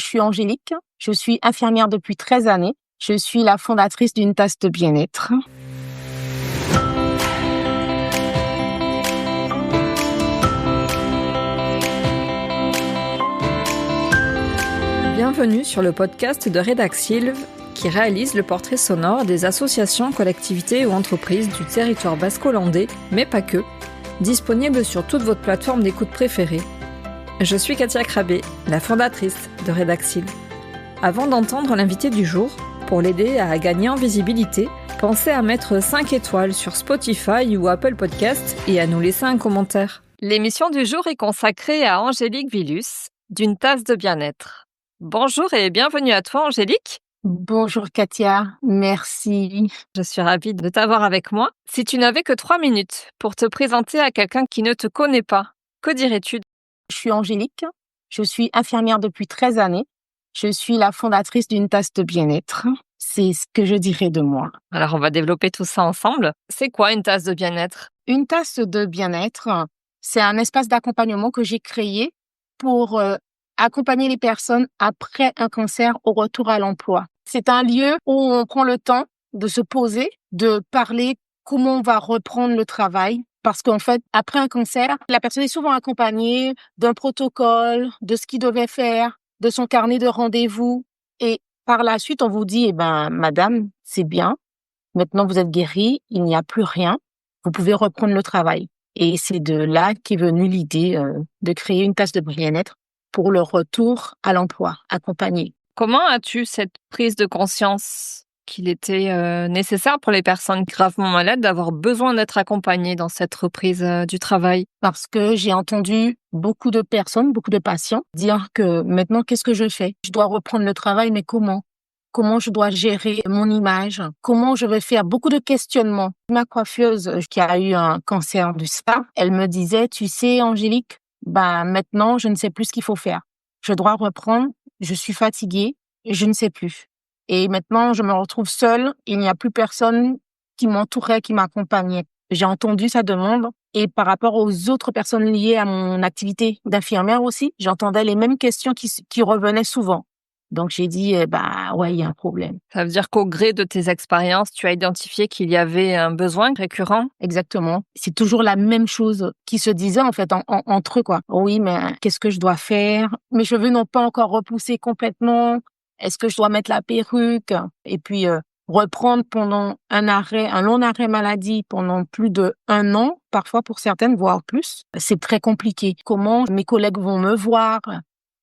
suis Angélique, je suis infirmière depuis 13 années. Je suis la fondatrice d'une tasse de bien-être. Bienvenue sur le podcast de Redaxil qui réalise le portrait sonore des associations, collectivités ou entreprises du territoire basco-landais, mais pas que, disponible sur toute votre plateforme d'écoute préférée. Je suis Katia Krabé, la fondatrice de Redaxil. Avant d'entendre l'invité du jour, pour l'aider à gagner en visibilité, pensez à mettre 5 étoiles sur Spotify ou Apple Podcasts et à nous laisser un commentaire. L'émission du jour est consacrée à Angélique Villus, d'une tasse de bien-être. Bonjour et bienvenue à toi Angélique. Bonjour Katia, merci. Je suis ravie de t'avoir avec moi. Si tu n'avais que 3 minutes pour te présenter à quelqu'un qui ne te connaît pas, que dirais-tu ? Je suis Angélique, je suis infirmière depuis 13 années. Je suis la fondatrice d'une tasse de bien-être. C'est ce que je dirais de moi. Alors on va développer tout ça ensemble. C'est quoi une tasse de bien-être ? Une tasse de bien-être, c'est un espace d'accompagnement que j'ai créé pour accompagner les personnes après un cancer au retour à l'emploi. C'est un lieu où on prend le temps de se poser, de parler comment on va reprendre le travail. Parce qu'en fait, après un cancer, la personne est souvent accompagnée d'un protocole, de ce qu'il devait faire, de son carnet de rendez-vous. Et par la suite, on vous dit, madame, c'est bien. Maintenant, vous êtes guérie, il n'y a plus rien. Vous pouvez reprendre le travail. Et c'est de là qu'est venue l'idée de créer une tasse de bien-être pour le retour à l'emploi, accompagné. Comment as-tu cette prise de conscience qu'il était nécessaire pour les personnes gravement malades d'avoir besoin d'être accompagnées dans cette reprise du travail ? Parce que j'ai entendu beaucoup de personnes, beaucoup de patients dire que maintenant, qu'est-ce que je fais ? Je dois reprendre le travail, mais comment ? Comment je dois gérer mon image? Comment je vais faire? Beaucoup de questionnements. Ma coiffeuse qui a eu un cancer du sein, elle me disait, tu sais, Angélique, maintenant, je ne sais plus ce qu'il faut faire. Je dois reprendre, je suis fatiguée, je ne sais plus. Et maintenant, je me retrouve seule, il n'y a plus personne qui m'entourait, qui m'accompagnait. J'ai entendu sa demande et par rapport aux autres personnes liées à mon activité d'infirmière aussi, j'entendais les mêmes questions qui revenaient souvent. Donc, j'ai dit, ouais, il y a un problème. Ça veut dire qu'au gré de tes expériences, tu as identifié qu'il y avait un besoin récurrent ? Exactement. C'est toujours la même chose qui se disait, en fait, entre eux, quoi. Oui, mais qu'est-ce que je dois faire? Mes cheveux n'ont pas encore repoussé complètement. Est-ce que je dois mettre la perruque? Et puis, reprendre pendant un long arrêt maladie pendant plus d'1 an, parfois pour certaines, voire plus. C'est très compliqué. Comment mes collègues vont me voir?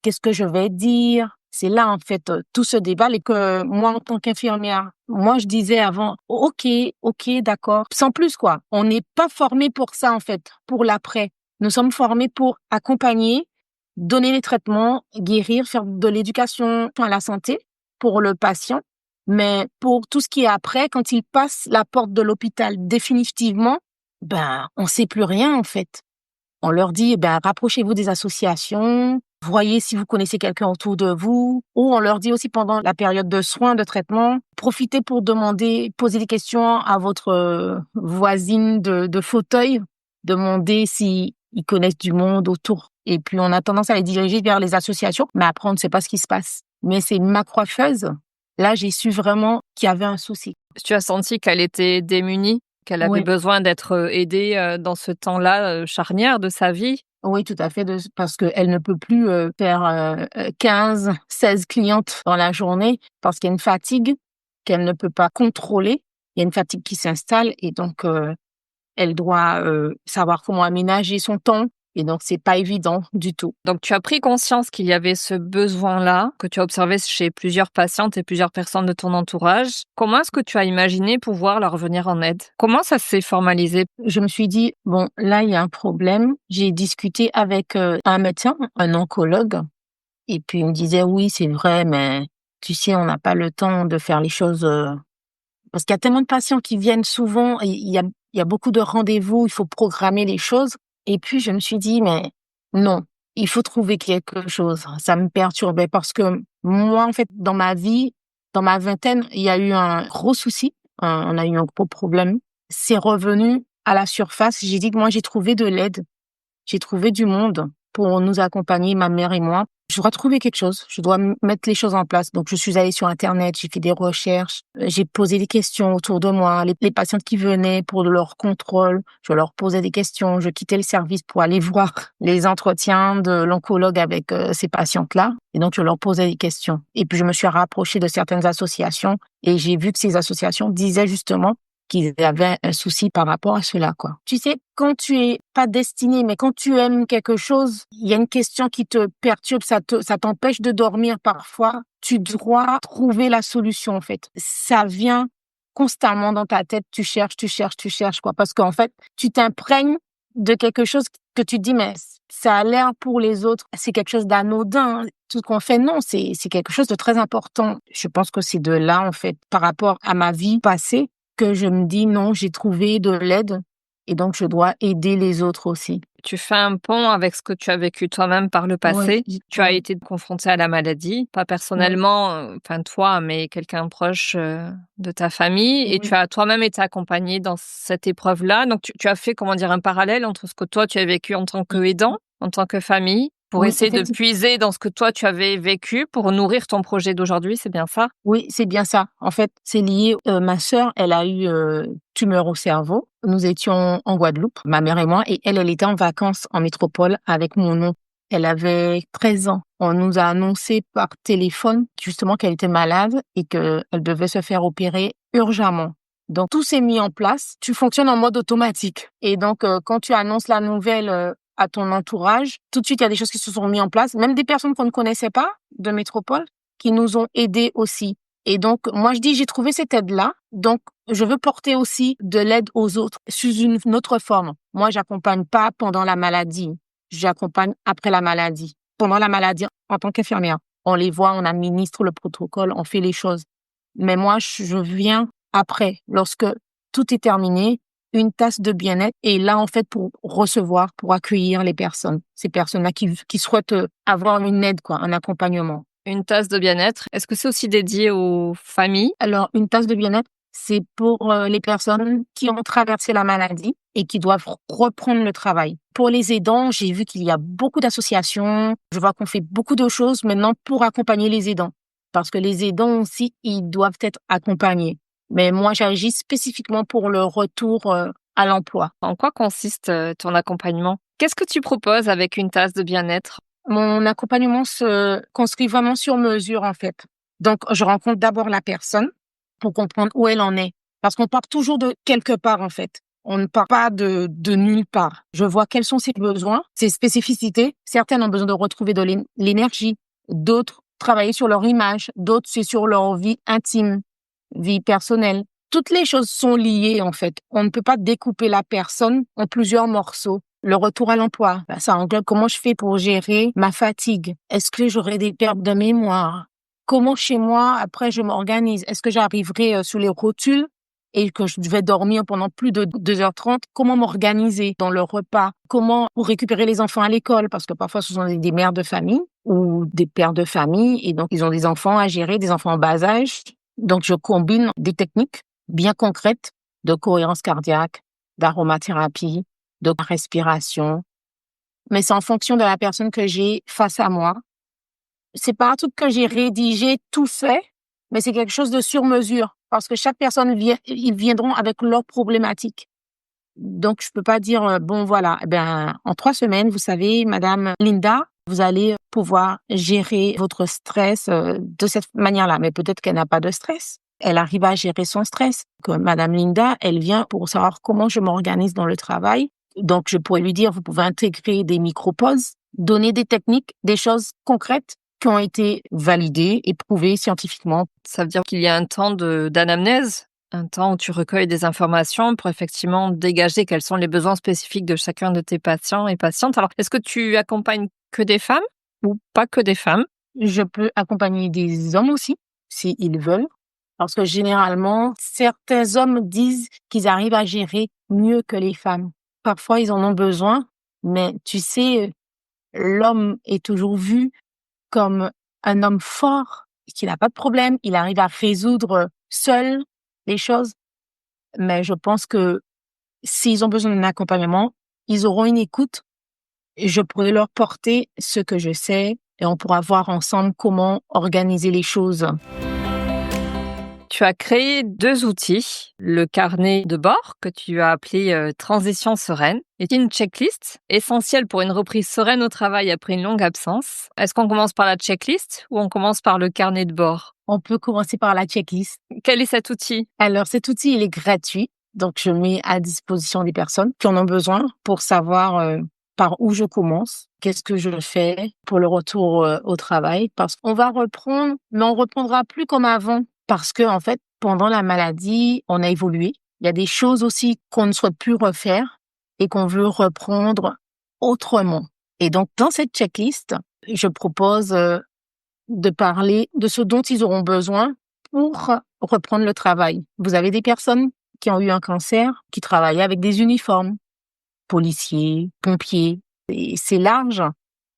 Qu'est-ce que je vais dire? C'est là, en fait, tout ce débat et que moi, en tant qu'infirmière, moi, je disais avant, OK, d'accord. Sans plus, quoi. On n'est pas formé pour ça, en fait, pour l'après. Nous sommes formés pour accompagner, donner les traitements, guérir, faire de l'éducation à la santé pour le patient. Mais pour tout ce qui est après, quand il passe la porte de l'hôpital définitivement, on sait plus rien, en fait. On leur dit, rapprochez-vous des associations, voyez si vous connaissez quelqu'un autour de vous. Ou on leur dit aussi pendant la période de soins, de traitement, profitez pour poser des questions à votre voisine de fauteuil, demander s'ils connaissent du monde autour. Et puis, on a tendance à les diriger vers les associations, mais après, on ne sait pas ce qui se passe. Mais c'est ma coiffeuse. Là, j'ai su vraiment qu'il y avait un souci. Tu as senti qu'elle était démunie, qu'elle avait besoin d'être aidée dans ce temps-là charnière de sa vie? Oui, tout à fait, parce qu'elle ne peut plus faire 15, 16 clientes dans la journée parce qu'il y a une fatigue qu'elle ne peut pas contrôler. Il y a une fatigue qui s'installe et donc elle doit savoir comment aménager son temps. Et donc, c'est pas évident du tout. Donc, tu as pris conscience qu'il y avait ce besoin-là, que tu as observé chez plusieurs patientes et plusieurs personnes de ton entourage. Comment est-ce que tu as imaginé pouvoir leur venir en aide ? Comment ça s'est formalisé ? Je me suis dit, là, il y a un problème. J'ai discuté avec un médecin, un oncologue. Et puis, il me disait, oui, c'est vrai, mais tu sais, on n'a pas le temps de faire les choses... Parce qu'il y a tellement de patients qui viennent souvent. Il y a beaucoup de rendez-vous, il faut programmer les choses. Et puis, je me suis dit, mais non, il faut trouver quelque chose. Ça me perturbait parce que moi, en fait, dans ma vie, dans ma vingtaine, il y a eu un gros souci. On a eu un gros problème. C'est revenu à la surface. J'ai dit que moi, j'ai trouvé de l'aide. J'ai trouvé du monde pour nous accompagner, ma mère et moi. Je dois trouver quelque chose, je dois mettre les choses en place. Donc, je suis allée sur Internet, j'ai fait des recherches, j'ai posé des questions autour de moi. Les patientes qui venaient pour leur contrôle, je leur posais des questions. Je quittais le service pour aller voir les entretiens de l'oncologue avec ces patientes-là. Et donc, je leur posais des questions. Et puis, je me suis rapprochée de certaines associations et j'ai vu que ces associations disaient justement qu'ils avaient un souci par rapport à cela, quoi. Tu sais, quand tu es pas destiné, mais quand tu aimes quelque chose, il y a une question qui te perturbe, ça t'empêche de dormir parfois. Tu dois trouver la solution, en fait. Ça vient constamment dans ta tête. Tu cherches, quoi. Parce qu'en fait, tu t'imprègnes de quelque chose que tu te dis, mais ça a l'air pour les autres, c'est quelque chose d'anodin. Tout ce qu'on fait, non, c'est quelque chose de très important. Je pense que c'est de là, en fait, par rapport à ma vie passée, que je me dis non, j'ai trouvé de l'aide et donc je dois aider les autres aussi. Tu fais un pont avec ce que tu as vécu toi-même par le passé. Ouais, Tu as été confronté à la maladie, pas ouais, personnellement, toi, mais quelqu'un proche de ta famille, et tu oui, as toi-même été accompagné dans cette épreuve-là. Donc tu as fait, comment dire, un parallèle entre ce que toi tu as vécu en tant qu'aidant, en tant que famille, pour oui, essayer de effectivement. puiser dans ce que toi tu avais vécu pour nourrir ton projet d'aujourd'hui, c'est bien ça? Oui, c'est bien ça. En fait, c'est lié. Ma sœur, elle a eu tumeur au cerveau. Nous étions en Guadeloupe, ma mère et moi, et elle était en vacances en métropole avec mon oncle. Elle avait 13 ans. On nous a annoncé par téléphone justement qu'elle était malade et qu'elle devait se faire opérer urgemment. Donc tout s'est mis en place. Tu fonctionnes en mode automatique. Et donc quand tu annonces la nouvelle à ton entourage, tout de suite il y a des choses qui se sont mises en place, même des personnes qu'on ne connaissait pas de métropole qui nous ont aidés aussi. Et donc, moi, je dis, j'ai trouvé cette aide-là. Donc, je veux porter aussi de l'aide aux autres sous une autre forme. Moi, j'accompagne pas pendant la maladie. J'accompagne après la maladie. Pendant la maladie, en tant qu'infirmière, on les voit, on administre le protocole, on fait les choses. Mais moi, je viens après, lorsque tout est terminé, une tasse de bien-être et là, en fait, pour recevoir, pour accueillir les personnes, ces personnes-là qui souhaitent avoir une aide, quoi, un accompagnement. Une tasse de bien-être. Est-ce que c'est aussi dédié aux familles? Alors, une tasse de bien-être, c'est pour les personnes qui ont traversé la maladie et qui doivent reprendre le travail. Pour les aidants, j'ai vu qu'il y a beaucoup d'associations. Je vois qu'on fait beaucoup de choses maintenant pour accompagner les aidants. Parce que les aidants aussi, ils doivent être accompagnés. Mais moi, j'agis spécifiquement pour le retour à l'emploi. En quoi consiste ton accompagnement? Qu'est-ce que tu proposes avec une tasse de bien-être? Mon accompagnement se construit vraiment sur mesure, en fait. Donc, je rencontre d'abord la personne pour comprendre où elle en est. Parce qu'on part toujours de quelque part, en fait. On ne part pas de nulle part. Je vois quels sont ses besoins, ses spécificités. Certaines ont besoin de retrouver de l'énergie. D'autres, travailler sur leur image. D'autres, c'est sur leur vie intime, vie personnelle. Toutes les choses sont liées, en fait. On ne peut pas découper la personne en plusieurs morceaux. Le retour à l'emploi, ça englobe comment je fais pour gérer ma fatigue. Est-ce que j'aurai des pertes de mémoire? Comment chez moi, après, je m'organise? Est-ce que j'arriverai sous les rotules et que je vais dormir pendant plus de 2h30? Comment m'organiser dans le repas? Comment pour récupérer les enfants à l'école? Parce que parfois, ce sont des mères de famille ou des pères de famille et donc ils ont des enfants à gérer, des enfants en bas âge. Donc, je combine des techniques bien concrètes de cohérence cardiaque, d'aromathérapie, de respiration, mais c'est en fonction de la personne que j'ai face à moi. C'est pas un truc que j'ai rédigé, tout fait, mais c'est quelque chose de sur mesure parce que chaque personne vient, ils viendront avec leurs problématiques. Donc, je peux pas dire, bon, voilà, eh ben, en 3 semaines, vous savez, Madame Linda, vous allez pouvoir gérer votre stress de cette manière-là. Mais peut-être qu'elle n'a pas de stress. Elle arrive à gérer son stress. Que Madame Linda, elle vient pour savoir comment je m'organise dans le travail. Donc, je pourrais lui dire, vous pouvez intégrer des micro-pauses, donner des techniques, des choses concrètes qui ont été validées et prouvées scientifiquement. Ça veut dire qu'il y a un temps d'anamnèse, un temps où tu recueilles des informations pour effectivement dégager quels sont les besoins spécifiques de chacun de tes patients et patientes. Alors, est-ce que tu accompagnes que des femmes ou pas que des femmes? Je peux accompagner des hommes aussi, s'ils veulent. Parce que généralement, certains hommes disent qu'ils arrivent à gérer mieux que les femmes. Parfois, ils en ont besoin, mais tu sais, l'homme est toujours vu comme un homme fort, qui n'a pas de problème, il arrive à résoudre seul les choses. Mais je pense que s'ils ont besoin d'un accompagnement, ils auront une écoute et je pourrais leur porter ce que je sais, et on pourra voir ensemble comment organiser les choses. Tu as créé 2 outils, le carnet de bord que tu as appelé Transition sereine et une checklist essentielle pour une reprise sereine au travail après une longue absence. Est-ce qu'on commence par la checklist ou on commence par le carnet de bord? On peut commencer par la checklist. Quel est cet outil? Alors, cet outil, il est gratuit. Donc, je mets à disposition des personnes qui en ont besoin pour savoir par où je commence, qu'est-ce que je fais pour le retour au travail. Parce qu'on va reprendre, mais on reprendra plus comme avant. Parce que, en fait, pendant la maladie, on a évolué. Il y a des choses aussi qu'on ne souhaite plus refaire et qu'on veut reprendre autrement. Et donc, dans cette checklist, je propose de parler de ce dont ils auront besoin pour reprendre le travail. Vous avez des personnes qui ont eu un cancer, qui travaillaient avec des uniformes, policiers, pompiers, et c'est large.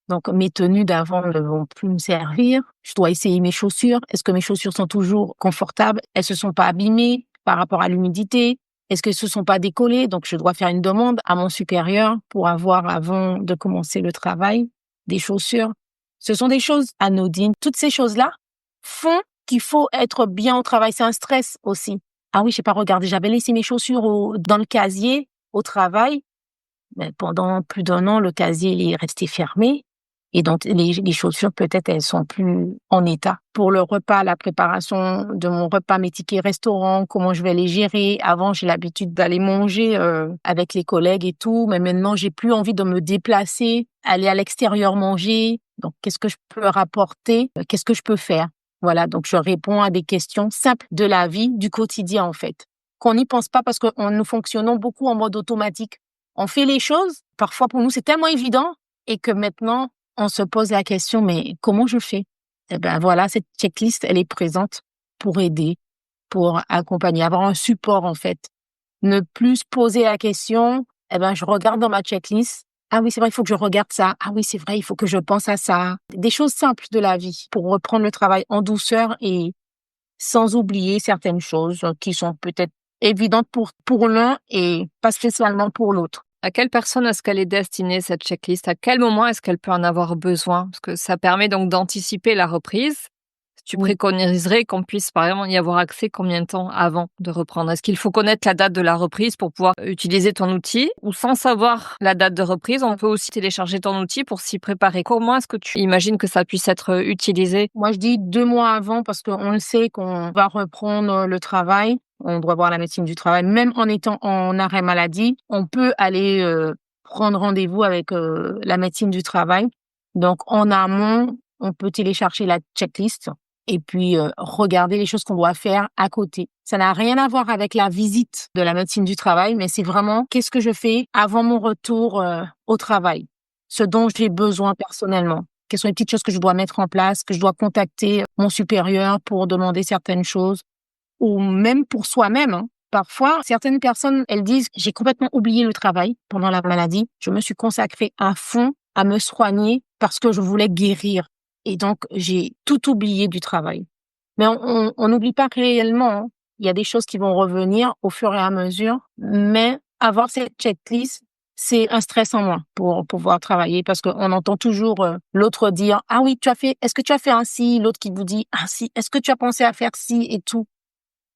Donc, mes tenues d'avant ne vont plus me servir. Je dois essayer mes chaussures. Est-ce que mes chaussures sont toujours confortables? Elles se sont pas abîmées par rapport à l'humidité? Est-ce qu'elles se sont pas décollées? Donc, je dois faire une demande à mon supérieur pour avoir, avant de commencer le travail, des chaussures. Ce sont des choses anodines. Toutes ces choses-là font qu'il faut être bien au travail. C'est un stress aussi. Ah oui, j'ai pas regardé. J'avais laissé mes chaussures dans le casier au travail. Mais pendant plus d'1 an, le casier il est resté fermé. Et donc, les chaussures, peut-être, elles sont plus en état. Pour le repas, la préparation de mon repas, mes tickets restaurants, comment je vais les gérer. Avant, j'ai l'habitude d'aller manger avec les collègues et tout. Mais maintenant, j'ai plus envie de me déplacer, aller à l'extérieur manger. Donc, qu'est-ce que je peux rapporter? Qu'est-ce que je peux faire? Voilà, donc je réponds à des questions simples de la vie, du quotidien, en fait. Qu'on n'y pense pas parce que nous fonctionnons beaucoup en mode automatique. On fait les choses. Parfois, pour nous, c'est tellement évident et que maintenant, on se pose la question, mais comment je fais? Eh ben voilà, cette checklist, elle est présente pour aider, pour accompagner, avoir un support en fait. Ne plus se poser la question, eh ben je regarde dans ma checklist. Ah oui, c'est vrai, il faut que je regarde ça. Ah oui, c'est vrai, il faut que je pense à ça. Des choses simples de la vie pour reprendre le travail en douceur et sans oublier certaines choses qui sont peut-être évidentes pour l'un et pas spécialement pour l'autre. À quelle personne est-ce qu'elle est destinée, cette checklist? À quel moment est-ce qu'elle peut en avoir besoin? Parce que ça permet donc d'anticiper la reprise. Tu Oui. préconiserais qu'on puisse, par exemple, y avoir accès combien de temps avant de reprendre? Est-ce qu'il faut connaître la date de la reprise pour pouvoir utiliser ton outil? Ou sans savoir la date de reprise, on peut aussi télécharger ton outil pour s'y préparer? Comment est-ce que tu imagines que ça puisse être utilisé? Moi, je dis 2 mois avant parce qu'on le sait qu'on va reprendre le travail. On doit voir la médecine du travail. Même en étant en arrêt maladie, on peut aller prendre rendez-vous avec la médecine du travail. Donc, en amont, on peut télécharger la checklist et puis regarder les choses qu'on doit faire à côté. Ça n'a rien à voir avec la visite de la médecine du travail, mais c'est vraiment qu'est-ce que je fais avant mon retour au travail, ce dont j'ai besoin personnellement. Quelles sont les petites choses que je dois mettre en place, que je dois contacter mon supérieur pour demander certaines choses, ou même pour soi-même, hein. Parfois, certaines personnes, elles disent, j'ai complètement oublié le travail pendant la maladie. Je me suis consacrée à fond à me soigner parce que je voulais guérir. Et donc, j'ai tout oublié du travail. Mais on n'oublie pas réellement, hein. Il y a des choses qui vont revenir au fur et à mesure, mais avoir cette checklist, c'est un stress en moins pour pouvoir travailler parce qu'on entend toujours l'autre dire, ah oui, est-ce que tu as fait un ci? L'autre qui vous dit, ah si, est-ce que tu as pensé à faire ci et tout?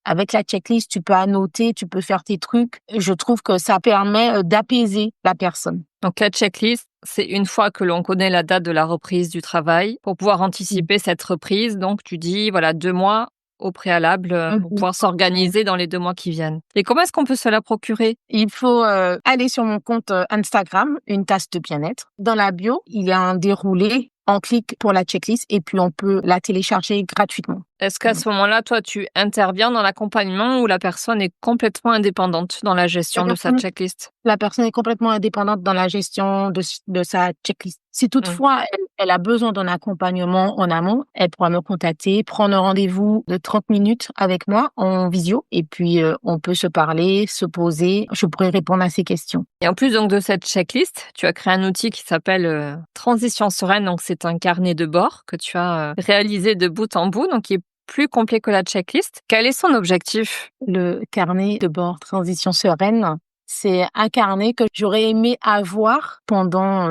Avec la checklist, tu peux annoter, tu peux faire tes trucs. Je trouve que ça permet d'apaiser la personne. Donc la checklist, c'est une fois que l'on connaît la date de la reprise du travail, pour pouvoir anticiper cette reprise. Donc tu dis, voilà, 2 mois au préalable pour pouvoir s'organiser dans les 2 mois qui viennent. Et comment est-ce qu'on peut se la procurer? Il faut aller sur mon compte Instagram, une tasse de bien-être. Dans la bio, il y a un déroulé. On clique pour la checklist et puis on peut la télécharger gratuitement. Est-ce qu'à ce moment-là, toi, tu interviens dans l'accompagnement ou la personne est complètement indépendante dans la gestion de sa checklist? La personne est complètement indépendante dans la gestion de sa checklist. Si toutefois elle a besoin d'un accompagnement en amont, elle pourra me contacter, prendre un rendez-vous de 30 minutes avec moi en visio et puis on peut se parler, se poser. Je pourrai répondre à ses questions. Et en plus donc de cette checklist, tu as créé un outil qui s'appelle Transition sereine. Donc c'est un carnet de bord que tu as réalisé de bout en bout, donc qui est plus complet que la checklist. Quel est son objectif? Le carnet de bord Transition sereine, c'est un carnet que j'aurais aimé avoir pendant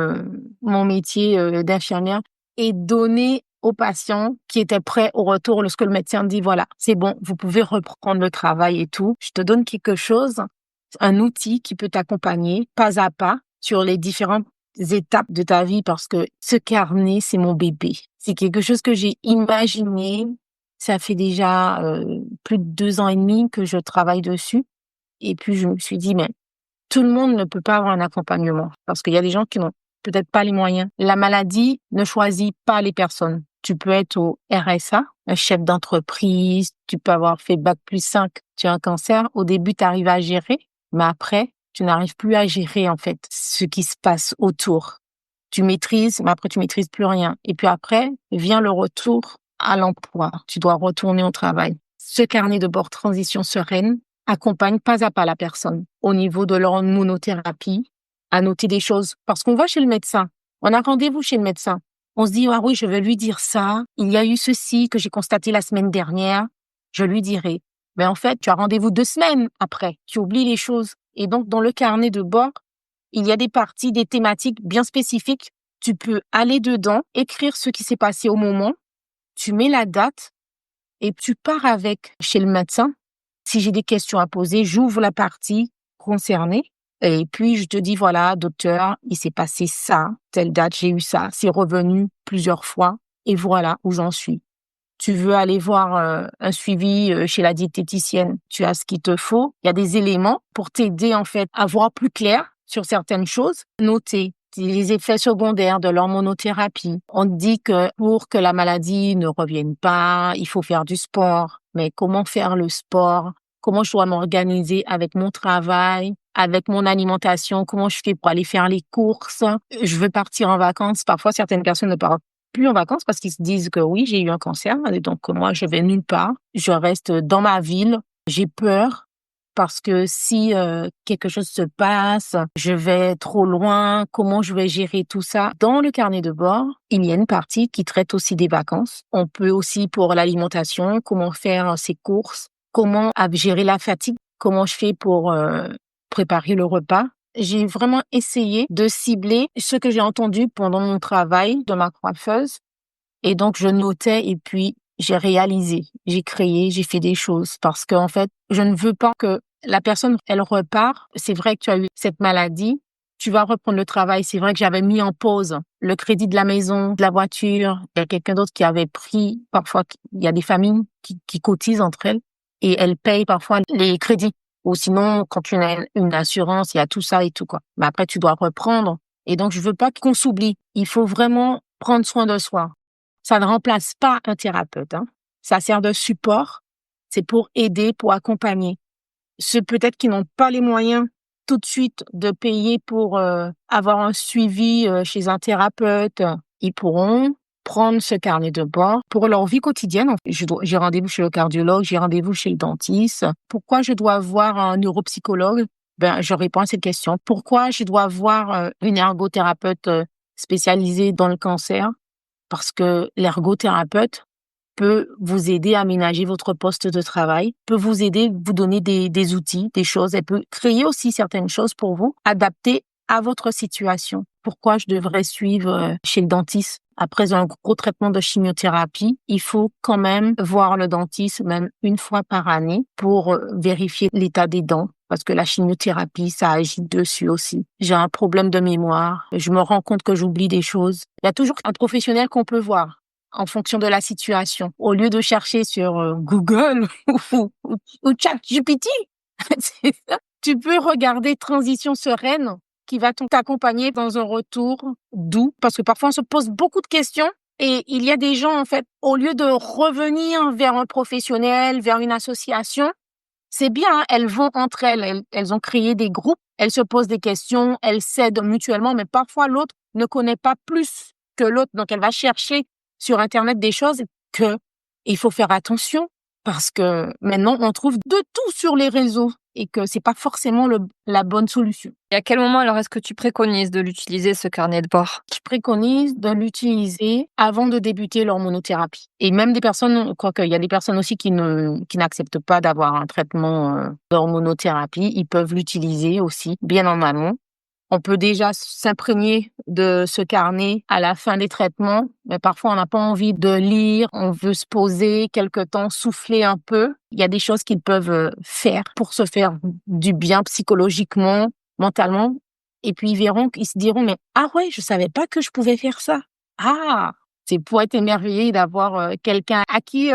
mon métier d'infirmière et donner aux patients qui étaient prêts au retour lorsque le médecin dit, voilà, c'est bon, vous pouvez reprendre le travail et tout. Je te donne quelque chose, un outil qui peut t'accompagner pas à pas sur les différentes étapes de ta vie parce que ce carnet, c'est mon bébé. C'est quelque chose que j'ai imaginé. Ça fait déjà plus de 2 ans et demi que je travaille dessus. Et puis, je me suis dit, mais tout le monde ne peut pas avoir un accompagnement parce qu'il y a des gens qui n'ont peut-être pas les moyens. La maladie ne choisit pas les personnes. Tu peux être au RSA, un chef d'entreprise, tu peux avoir fait bac+5, tu as un cancer. Au début, tu arrives à gérer, mais après, tu n'arrives plus à gérer, en fait, ce qui se passe autour. Tu maîtrises, mais après, tu maîtrises plus rien. Et puis après, vient le retour à l'emploi. Tu dois retourner au travail. Ce carnet de bord transition sereine accompagne pas à pas la personne au niveau de l'hormonothérapie, à noter des choses. Parce qu'on va chez le médecin, on a rendez-vous chez le médecin. On se dit, ah oui, je vais lui dire ça. Il y a eu ceci que j'ai constaté la semaine dernière. Je lui dirai. Mais en fait, tu as rendez-vous 2 semaines après. Tu oublies les choses. Et donc, dans le carnet de bord, il y a des parties, des thématiques bien spécifiques. Tu peux aller dedans, écrire ce qui s'est passé au moment. Tu mets la date et tu pars avec chez le médecin. Si j'ai des questions à poser, j'ouvre la partie concernée et puis je te dis, voilà, docteur, il s'est passé ça, telle date, j'ai eu ça, c'est revenu plusieurs fois et voilà où j'en suis. Tu veux aller voir un suivi chez la diététicienne, tu as ce qu'il te faut. Il y a des éléments pour t'aider en fait à voir plus clair sur certaines choses. Noter les effets secondaires de l'hormonothérapie. On te dit que pour que la maladie ne revienne pas, il faut faire du sport. Mais comment faire le sport? Comment je dois m'organiser avec mon travail, avec mon alimentation? Comment je fais pour aller faire les courses? Je veux partir en vacances. Parfois, certaines personnes ne partent plus en vacances parce qu'ils se disent que oui, j'ai eu un cancer et donc moi, je vais nulle part. Je reste dans ma ville. J'ai peur parce que si quelque chose se passe, je vais trop loin, comment je vais gérer tout ça? Dans le carnet de bord, il y a une partie qui traite aussi des vacances. On peut aussi pour l'alimentation, comment faire ses courses, comment gérer la fatigue, comment je fais pour préparer le repas. J'ai vraiment essayé de cibler ce que j'ai entendu pendant mon travail de ma coiffeuse. Et donc, je notais et puis j'ai réalisé, j'ai créé, j'ai fait des choses parce qu'en fait, je ne veux pas que la personne, elle repart. C'est vrai que tu as eu cette maladie. Tu vas reprendre le travail. C'est vrai que j'avais mis en pause le crédit de la maison, de la voiture. Il y a quelqu'un d'autre qui avait pris. Parfois, il y a des familles qui cotisent entre elles et elles payent parfois les crédits. Ou sinon, quand tu as une assurance, il y a tout ça et tout, quoi. Mais après, tu dois reprendre. Et donc, je veux pas qu'on s'oublie. Il faut vraiment prendre soin de soi. Ça ne remplace pas un thérapeute, hein. Ça sert de support. C'est pour aider, pour accompagner. Ceux peut-être qui n'ont pas les moyens tout de suite de payer pour avoir un suivi chez un thérapeute, ils pourront prendre ce carnet de bord pour leur vie quotidienne. J'ai rendez-vous chez le cardiologue, j'ai rendez-vous chez le dentiste. Pourquoi je dois voir un neuropsychologue? Ben, je réponds à cette question. Pourquoi je dois voir une ergothérapeute spécialisée dans le cancer? Parce que l'ergothérapeute peut vous aider à aménager votre poste de travail, peut vous aider, vous donner des outils, des choses. Elle peut créer aussi certaines choses pour vous, adaptées à votre situation. Pourquoi je devrais suivre chez le dentiste? Après un gros traitement de chimiothérapie, il faut quand même voir le dentiste même une fois par année pour vérifier l'état des dents. Parce que la chimiothérapie, ça agit dessus aussi. J'ai un problème de mémoire. Je me rends compte que j'oublie des choses. Il y a toujours un professionnel qu'on peut voir en fonction de la situation. Au lieu de chercher sur Google ou ChatGPT, c'est ça. Tu peux regarder Transition sereine qui va t'accompagner dans un retour doux. Parce que parfois, on se pose beaucoup de questions et il y a des gens, en fait, au lieu de revenir vers un professionnel, vers une association, c'est bien, hein, elles vont entre elles ont créé des groupes, elles se posent des questions, elles s'aident mutuellement, mais parfois l'autre ne connaît pas plus que l'autre, donc elle va chercher sur Internet des choses que il faut faire attention parce que maintenant on trouve de tout sur les réseaux et que c'est pas forcément la bonne solution. Et à quel moment alors est-ce que tu préconises de l'utiliser ce carnet de bord? Je préconise de l'utiliser avant de débuter l'hormonothérapie. Et même des personnes, quoique il y a des personnes aussi qui n'acceptent pas d'avoir un traitement d'hormonothérapie, ils peuvent l'utiliser aussi bien en amont On peut déjà s'imprégner de ce carnet à la fin des traitements, mais parfois on n'a pas envie de lire, on veut se poser quelque temps, souffler un peu. Il y a des choses qu'ils peuvent faire pour se faire du bien psychologiquement, mentalement. Et puis ils verront, ils se diront, mais ah ouais, je savais pas que je pouvais faire ça. Ah, c'est pour être émerveillé d'avoir quelqu'un à qui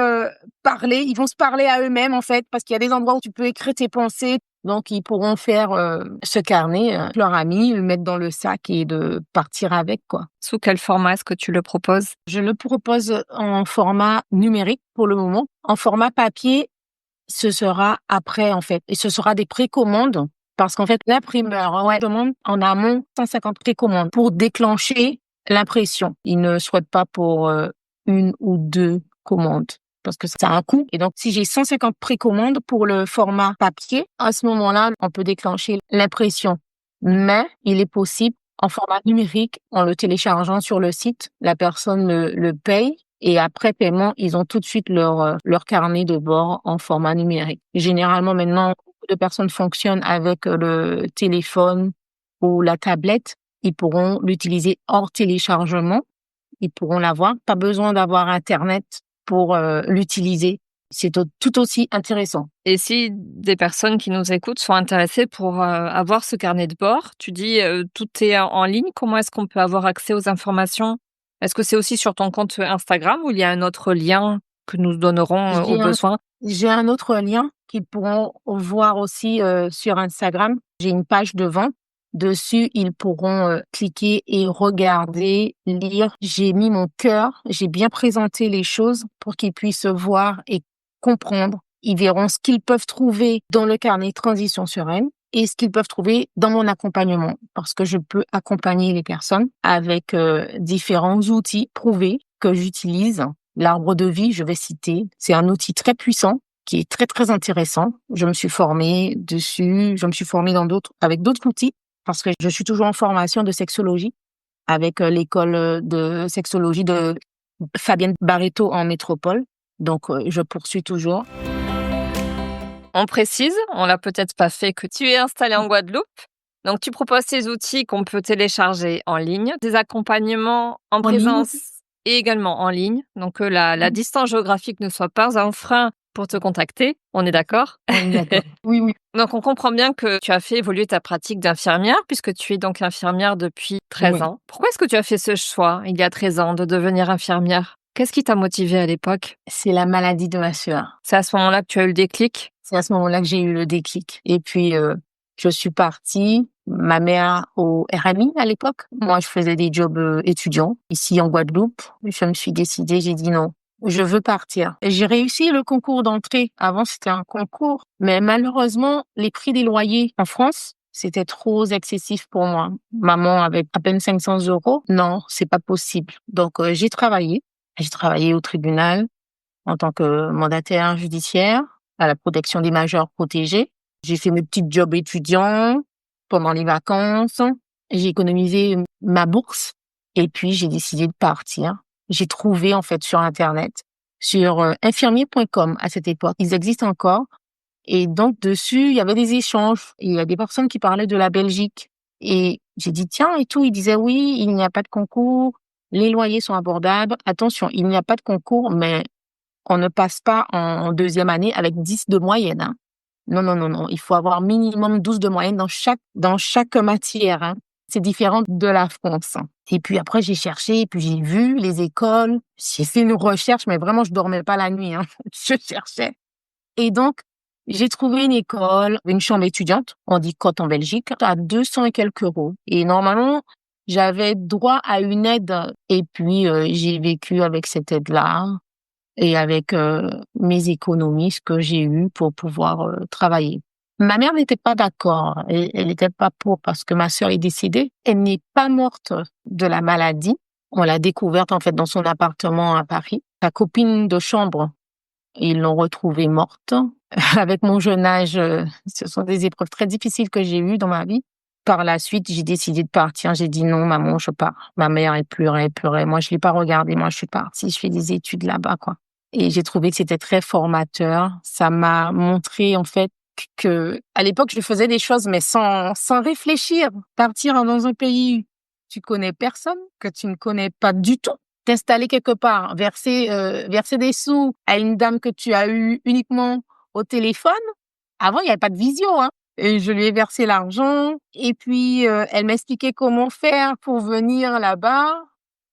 parler. Ils vont se parler à eux-mêmes en fait, parce qu'il y a des endroits où tu peux écrire tes pensées. Donc, ils pourront faire ce carnet, leur ami, le mettre dans le sac et de partir avec, quoi. Sous quel format est-ce que tu le proposes? Je le propose en format numérique pour le moment. En format papier, ce sera après, en fait. Et ce sera des précommandes parce qu'en fait, l'imprimeur demande en amont 150 précommandes pour déclencher l'impression. Il ne souhaite pas pour une ou deux commandes parce que ça a un coût. Et donc, si j'ai 150 précommandes pour le format papier, à ce moment-là, on peut déclencher l'impression. Mais il est possible en format numérique, en le téléchargeant sur le site, la personne le paye et après paiement, ils ont tout de suite leur carnet de bord en format numérique. Généralement, maintenant, beaucoup de personnes fonctionnent avec le téléphone ou la tablette. Ils pourront l'utiliser hors téléchargement. Ils pourront l'avoir. Pas besoin d'avoir Internet pour l'utiliser. C'est tout aussi intéressant. Et si des personnes qui nous écoutent sont intéressées pour avoir ce carnet de bord, tu dis tout est en ligne. Comment est-ce qu'on peut avoir accès aux informations? Est-ce que c'est aussi sur ton compte Instagram ou il y a un autre lien que nous donnerons au besoin? J'ai un autre lien qu'ils pourront voir aussi sur Instagram. J'ai une page de vente. Dessus, ils pourront cliquer et regarder, lire. J'ai mis mon cœur, j'ai bien présenté les choses pour qu'ils puissent voir et comprendre. Ils verront ce qu'ils peuvent trouver dans le carnet Transition Sereine et ce qu'ils peuvent trouver dans mon accompagnement, parce que je peux accompagner les personnes avec différents outils prouvés que j'utilise. L'arbre de vie, je vais citer, c'est un outil très puissant qui est très, très intéressant. Je me suis formée dessus, je me suis formée avec d'autres outils, parce que je suis toujours en formation de sexologie avec l'école de sexologie de Fabienne Barreto en métropole. Donc, je poursuis toujours. On précise, on l'a peut-être pas fait, que tu es installée en Guadeloupe. Donc, tu proposes ces outils qu'on peut télécharger en ligne, des accompagnements en présence et également en ligne. Donc, que la distance géographique ne soit pas un frein pour te contacter. On est d'accord? On est d'accord. Oui, oui. Donc, on comprend bien que tu as fait évoluer ta pratique d'infirmière puisque tu es donc infirmière depuis 13 ans. Pourquoi est-ce que tu as fait ce choix, il y a 13 ans, de devenir infirmière? Qu'est-ce qui t'a motivée à l'époque? C'est la maladie de ma sœur. C'est à ce moment-là que tu as eu le déclic? C'est à ce moment-là que j'ai eu le déclic. Et puis, je suis partie, ma mère au RMI à l'époque. Moi, je faisais des jobs étudiants ici en Guadeloupe. Je me suis décidée, j'ai dit non, je veux partir. Et j'ai réussi le concours d'entrée. Avant, c'était un concours. Mais malheureusement, les prix des loyers en France, c'était trop excessif pour moi. Maman avait à peine 500 €. Non, c'est pas possible. Donc, j'ai travaillé. J'ai travaillé au tribunal en tant que mandataire judiciaire à la protection des majeurs protégés. J'ai fait mes petits jobs étudiants pendant les vacances. J'ai économisé ma bourse et puis j'ai décidé de partir. J'ai trouvé en fait sur Internet, sur infirmier.com à cette époque. Ils existent encore. Et donc dessus, il y avait des échanges. Il y a des personnes qui parlaient de la Belgique. Et j'ai dit tiens et tout. Ils disaient oui, il n'y a pas de concours. Les loyers sont abordables. Attention, il n'y a pas de concours, mais on ne passe pas en deuxième année avec 10 de moyenne, hein. Non, non, non, non. Il faut avoir minimum 12 de moyenne dans chaque matière, hein. C'est différent de la France. Et puis après, j'ai cherché, et puis j'ai vu les écoles. J'ai fait une recherche, mais vraiment, je dormais pas la nuit, hein. Je cherchais. Et donc, j'ai trouvé une école, une chambre étudiante, on dit cote en Belgique, à 200 et quelques euros. Et normalement, j'avais droit à une aide. Et puis, j'ai vécu avec cette aide-là et avec mes économies, ce que j'ai eu pour pouvoir travailler. Ma mère n'était pas d'accord, elle n'était pas pour parce que ma sœur est décédée. Elle n'est pas morte de la maladie. On l'a découverte en fait dans son appartement à Paris. Sa copine de chambre, ils l'ont retrouvée morte. Avec mon jeune âge, ce sont des épreuves très difficiles que j'ai eues dans ma vie. Par la suite, j'ai décidé de partir. J'ai dit non, maman, je pars. Ma mère, elle pleurait. Moi, je l'ai pas regardé. Moi, je suis partie. Je fais des études là-bas, quoi. Et j'ai trouvé que c'était très formateur. Ça m'a montré, en fait, que à l'époque, je faisais des choses, mais sans réfléchir. Partir dans un pays où tu connais personne, que tu ne connais pas du tout, t'installer quelque part, verser des sous à une dame que tu as eue uniquement au téléphone. Avant, il n'y avait pas de visio, hein. Et je lui ai versé l'argent. Et puis, elle m'expliquait comment faire pour venir là-bas.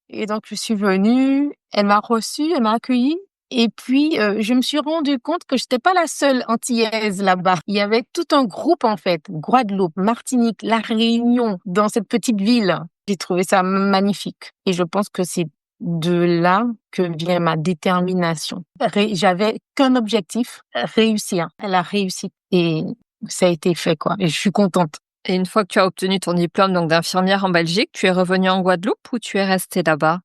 Et donc, je suis venue. Elle m'a reçue, elle m'a accueillie. Et puis, je me suis rendu compte que j'étais pas la seule antillaise là-bas. Il y avait tout un groupe, en fait. Guadeloupe, Martinique, La Réunion, dans cette petite ville. J'ai trouvé ça magnifique. Et je pense que c'est de là que vient ma détermination. J'avais qu'un objectif, réussir. Elle a réussi. Et ça a été fait, quoi. Et je suis contente. Et une fois que tu as obtenu ton diplôme donc d'infirmière en Belgique, tu es revenue en Guadeloupe ou tu es restée là-bas?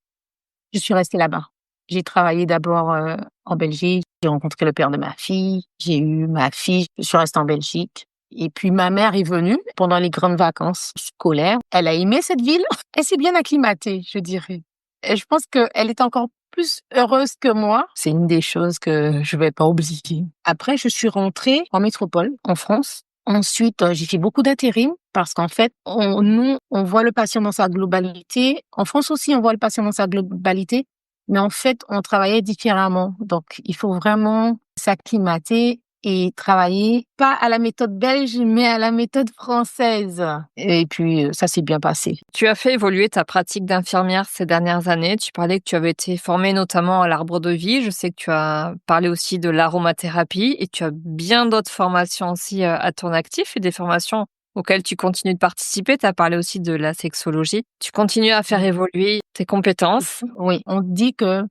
Je suis restée là-bas. J'ai travaillé d'abord en Belgique. J'ai rencontré le père de ma fille. J'ai eu ma fille. Je suis restée en Belgique. Et puis ma mère est venue pendant les grandes vacances scolaires. Elle a aimé cette ville. Elle s'est bien acclimatée, je dirais. Et je pense qu'elle est encore plus heureuse que moi. C'est une des choses que je vais pas oublier. Après, je suis rentrée en métropole, en France. Ensuite, j'ai fait beaucoup d'intérim parce qu'en fait, nous, on voit le patient dans sa globalité. En France aussi, on voit le patient dans sa globalité. Mais en fait, on travaillait différemment. Donc, il faut vraiment s'acclimater et travailler pas à la méthode belge, mais à la méthode française. Et puis, ça s'est bien passé. Tu as fait évoluer ta pratique d'infirmière ces dernières années. Tu parlais que tu avais été formée notamment à l'arbre de vie. Je sais que tu as parlé aussi de l'aromathérapie et tu as bien d'autres formations aussi à ton actif et des formations auxquelles tu continues de participer. Tu as parlé aussi de la sexologie. Tu continues à faire évoluer tes compétences. Oui, on dit que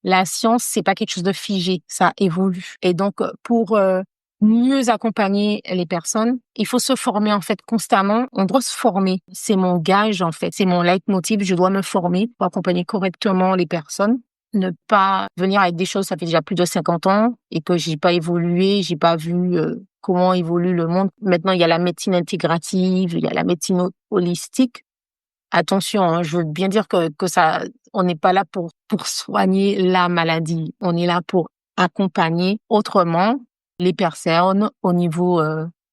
la science, c'est pas quelque chose de figé, ça évolue. Et donc, pour mieux accompagner les personnes, il faut se former en fait constamment. On doit se former. C'est mon gage en fait, c'est mon leitmotiv. Je dois me former pour accompagner correctement les personnes. Ne pas venir avec des choses, ça fait déjà plus de 50 ans et que j'ai pas évolué, j'ai pas vu comment évolue le monde. Maintenant, il y a la médecine intégrative, il y a la médecine holistique. Attention, hein, je veux bien dire que ça, on n'est pas là pour soigner la maladie. On est là pour accompagner autrement les personnes au niveau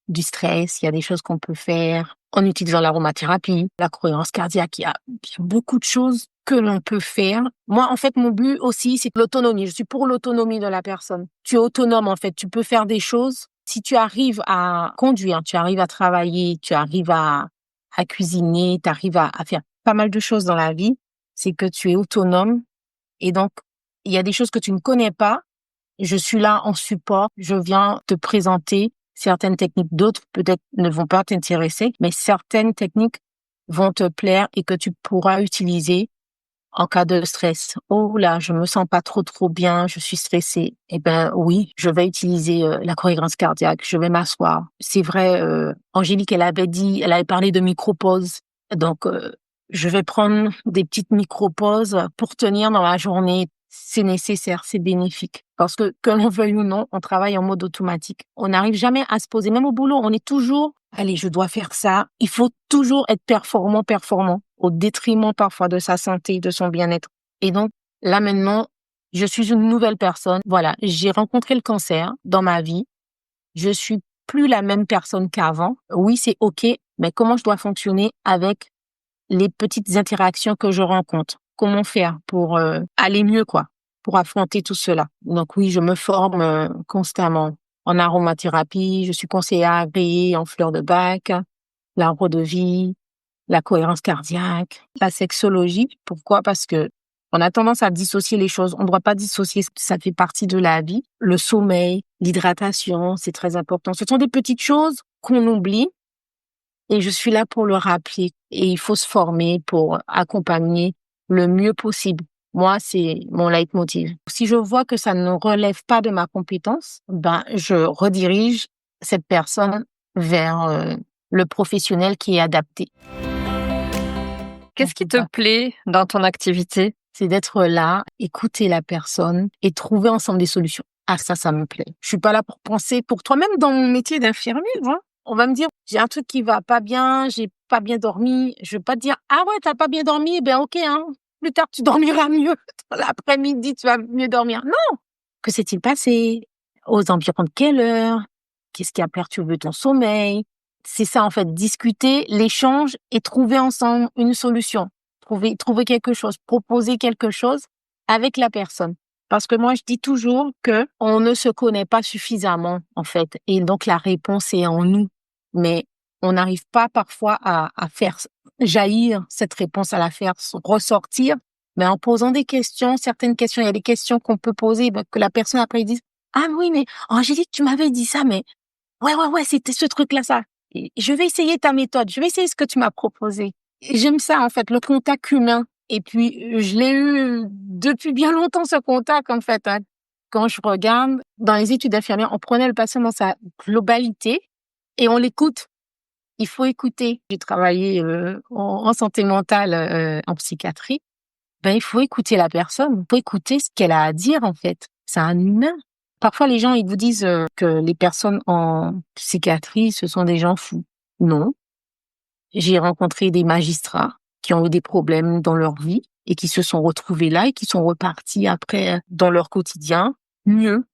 du stress. Il y a des choses qu'on peut faire en utilisant l'aromathérapie, la cohérence cardiaque. Il y a beaucoup de choses que l'on peut faire. Moi, en fait, mon but aussi, c'est l'autonomie. Je suis pour l'autonomie de la personne. Tu es autonome, en fait. Tu peux faire des choses. Si tu arrives à conduire, tu arrives à travailler, tu arrives à cuisiner, tu arrives à faire pas mal de choses dans la vie, c'est que tu es autonome. Et donc, il y a des choses que tu ne connais pas. Je suis là en support. Je viens te présenter certaines techniques. D'autres, peut-être, ne vont pas t'intéresser, mais certaines techniques vont te plaire et que tu pourras utiliser en cas de stress. Oh là, je me sens pas trop bien, je suis stressée. Eh ben oui, je vais utiliser la cohérence cardiaque, je vais m'asseoir. C'est vrai, Angélique, elle avait parlé de micro-pauses. Donc, je vais prendre des petites micro-pauses pour tenir dans la journée. C'est nécessaire, c'est bénéfique. Parce que l'on veuille ou non, on travaille en mode automatique. On n'arrive jamais à se poser. Même au boulot, on est toujours, allez, je dois faire ça. Il faut toujours être performant, au détriment parfois de sa santé, de son bien-être. Et donc, là maintenant, je suis une nouvelle personne. Voilà, j'ai rencontré le cancer dans ma vie. Je suis plus la même personne qu'avant. Oui, c'est OK, mais comment je dois fonctionner avec les petites interactions que je rencontre? Comment faire pour aller mieux, quoi, pour affronter tout cela? Donc oui, je me forme constamment en aromathérapie. Je suis conseillère agréée en fleurs de bac, l'arbre de vie, la cohérence cardiaque, la sexologie. Pourquoi? Parce que on a tendance à dissocier les choses. On ne doit pas dissocier, ça fait partie de la vie. Le sommeil, l'hydratation, c'est très important. Ce sont des petites choses qu'on oublie et je suis là pour le rappeler. Et il faut se former pour accompagner le mieux possible. Moi, c'est mon leitmotiv. Si je vois que ça ne relève pas de ma compétence, ben, je redirige cette personne vers le professionnel qui est adapté. Qu'est-ce qui te plaît dans ton activité? C'est d'être là, écouter la personne et trouver ensemble des solutions. Ah, ça me plaît. Je suis pas là pour penser pour toi, même dans mon métier d'infirmière, hein. On va me dire, j'ai un truc qui va pas bien, j'ai pas bien dormi. Je vais pas te dire, ah ouais, t'as pas bien dormi, ben ok, hein. Plus tard, tu dormiras mieux. Dans l'après-midi, tu vas mieux dormir. Non! Que s'est-il passé? Aux environs de quelle heure? Qu'est-ce qui a perturbé ton sommeil? C'est ça, en fait, discuter, l'échange et trouver ensemble une solution. Trouver quelque chose, proposer quelque chose avec la personne. Parce que moi, je dis toujours que on ne se connaît pas suffisamment, en fait. Et donc, la réponse est en nous. Mais on n'arrive pas parfois à faire jaillir cette réponse, à la faire ressortir. Mais en posant des questions, certaines questions, il y a des questions qu'on peut poser, que la personne après dise, ah oui, mais Angélique, tu m'avais dit ça, mais ouais, c'était ce truc-là, ça. Et je vais essayer ta méthode, je vais essayer ce que tu m'as proposé. Et j'aime ça, en fait, le contact humain. Et puis, je l'ai eu depuis bien longtemps, ce contact, en fait, hein. Quand je regarde, dans les études d'infirmière, on prenait le patient dans sa globalité et on l'écoute. Il faut écouter. J'ai travaillé en santé mentale, en psychiatrie. Il faut écouter la personne. Il faut écouter ce qu'elle a à dire, en fait. C'est un humain. Parfois, les gens, ils vous disent que les personnes en psychiatrie, ce sont des gens fous. Non. J'ai rencontré des magistrats qui ont eu des problèmes dans leur vie et qui se sont retrouvés là et qui sont repartis après dans leur quotidien mieux.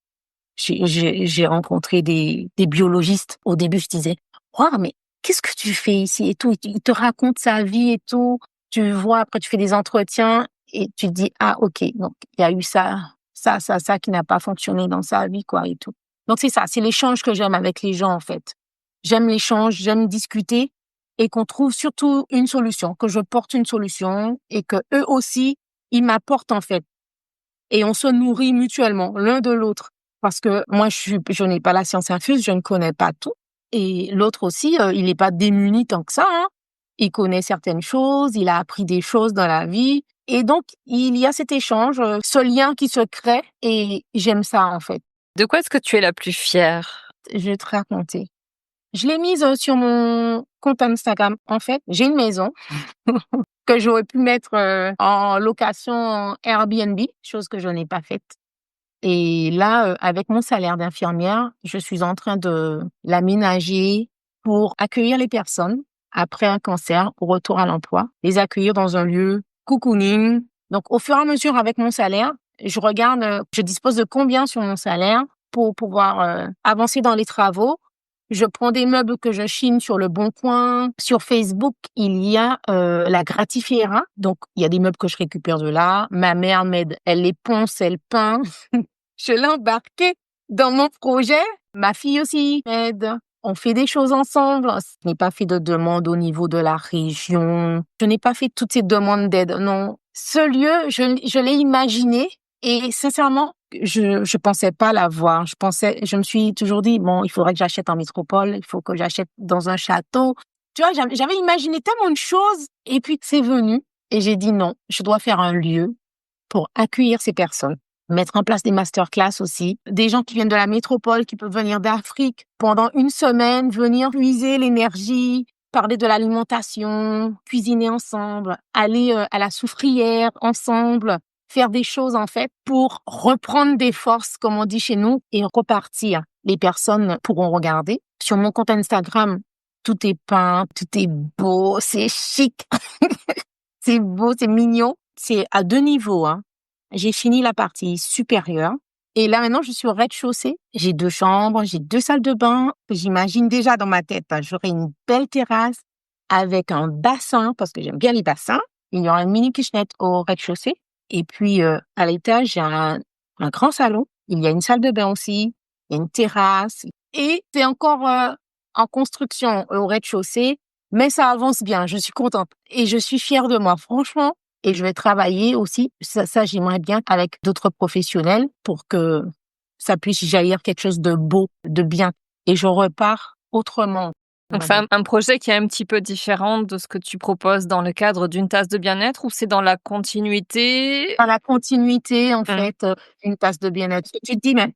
J'ai rencontré des biologistes. Au début, je disais, waouh, mais qu'est-ce que tu fais ici et tout. Il te raconte sa vie et tout. Tu vois, après, tu fais des entretiens et tu te dis, ah, ok, donc il y a eu ça qui n'a pas fonctionné dans sa vie, quoi, et tout. Donc, c'est ça, c'est l'échange que j'aime avec les gens, en fait. J'aime l'échange, j'aime discuter et qu'on trouve surtout une solution, que je porte une solution et que eux aussi, ils m'apportent, en fait. Et on se nourrit mutuellement, l'un de l'autre. Parce que moi, je n'ai pas la science infuse, je ne connais pas tout. Et l'autre aussi, il n'est pas démuni tant que ça, hein. Il connaît certaines choses, il a appris des choses dans la vie. Et donc, il y a cet échange, ce lien qui se crée et j'aime ça, en fait. De quoi est-ce que tu es la plus fière? Je vais te raconter. Je l'ai mise sur mon compte Instagram. En fait, j'ai une maison que j'aurais pu mettre en location Airbnb, chose que je n'ai pas faite. Et là, avec mon salaire d'infirmière, je suis en train de l'aménager pour accueillir les personnes après un cancer au retour à l'emploi, les accueillir dans un lieu cocooning. Donc, au fur et à mesure, avec mon salaire, je regarde, je dispose de combien sur mon salaire pour pouvoir avancer dans les travaux. Je prends des meubles que je chine sur le Bon Coin. Sur Facebook, il y a la Gratifiera. Donc, il y a des meubles que je récupère de là. Ma mère m'aide, elle les ponce, elle peint. Je l'ai embarquée dans mon projet. Ma fille aussi m'aide. On fait des choses ensemble. Je n'ai pas fait de demande au niveau de la région. Je n'ai pas fait toutes ces demandes d'aide. Non. Ce lieu, je l'ai imaginé et sincèrement, je pensais pas l'avoir. Je me suis toujours dit, bon, il faudrait que j'achète en métropole. Il faut que j'achète dans un château. Tu vois, j'avais imaginé tellement de choses et puis c'est venu et j'ai dit non, je dois faire un lieu pour accueillir ces personnes. Mettre en place des masterclass aussi. Des gens qui viennent de la métropole, qui peuvent venir d'Afrique pendant une semaine, venir puiser l'énergie, parler de l'alimentation, cuisiner ensemble, aller à la soufrière ensemble, faire des choses en fait pour reprendre des forces, comme on dit chez nous, et repartir. Les personnes pourront regarder. Sur mon compte Instagram, tout est peint, tout est beau, c'est chic. C'est beau, c'est mignon. C'est à 2 niveaux, hein. J'ai fini la partie supérieure et là maintenant je suis au rez-de-chaussée. J'ai 2 chambres, j'ai 2 salles de bain. J'imagine déjà dans ma tête, hein, j'aurai une belle terrasse avec un bassin parce que j'aime bien les bassins. Il y aura une mini kitchenette au rez-de-chaussée et puis à l'étage, j'ai un grand salon. Il y a une salle de bain aussi, il y a une terrasse et c'est encore en construction au rez-de-chaussée, mais ça avance bien. Je suis contente et je suis fière de moi, franchement. Et je vais travailler aussi, ça j'aimerais bien avec d'autres professionnels pour que ça puisse jaillir quelque chose de beau, de bien. Et je repars autrement. Donc c'est un projet qui est un petit peu différent de ce que tu proposes dans le cadre d'une tasse de bien-être ou c'est dans la continuité? Dans la continuité, en fait, une tasse de bien-être. Tu te dis, mais